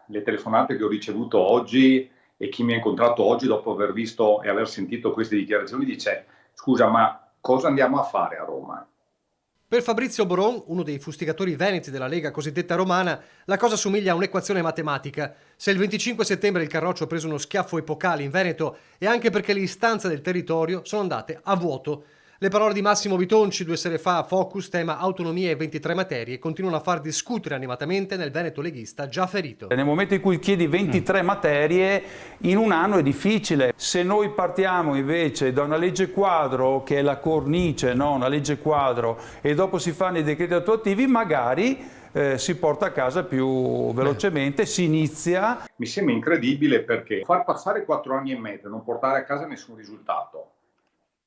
le telefonate che ho ricevuto oggi e chi mi ha incontrato oggi dopo aver visto e aver sentito queste dichiarazioni dice: scusa, ma cosa andiamo a fare a Roma? Per Fabrizio Boron, uno dei fustigatori veneti della Lega cosiddetta romana, la cosa somiglia a un'equazione matematica. Se il 25 settembre il Carroccio ha preso uno schiaffo epocale in Veneto è anche perché le istanze del territorio sono andate a vuoto. Le parole di Massimo Bitonci 2 sere fa a Focus, tema autonomia e 23 materie, continuano a far discutere animatamente nel Veneto leghista già ferito. Nel momento in cui chiedi 23 materie, in un anno è difficile. Se noi partiamo invece da una legge quadro, che è la cornice, no? Una legge quadro, e dopo si fanno i decreti attuativi, magari si porta a casa più velocemente, si inizia. Mi sembra incredibile perché far passare 4 anni e mezzo e non portare a casa nessun risultato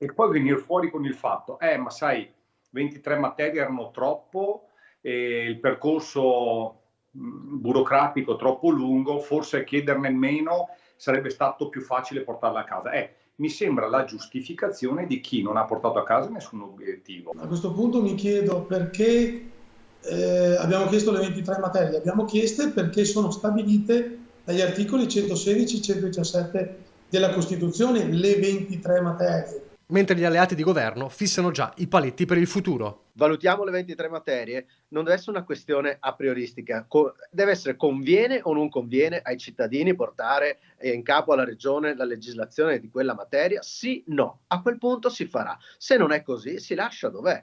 e poi venire fuori con il fatto, ma sai, 23 materie erano troppo, il percorso burocratico troppo lungo, forse chiederne meno sarebbe stato più facile portarla a casa. Mi sembra la giustificazione di chi non ha portato a casa nessun obiettivo. A questo punto mi chiedo perché abbiamo chiesto le 23 materie. Abbiamo chieste perché sono stabilite dagli articoli 116 e 117 della Costituzione le 23 materie. Mentre gli alleati di governo fissano già i paletti per il futuro. Valutiamo le 23 materie, non deve essere una questione a prioristica, deve essere conviene o non conviene ai cittadini portare in capo alla regione la legislazione di quella materia, sì, no, a quel punto si farà, se non è così si lascia dov'è,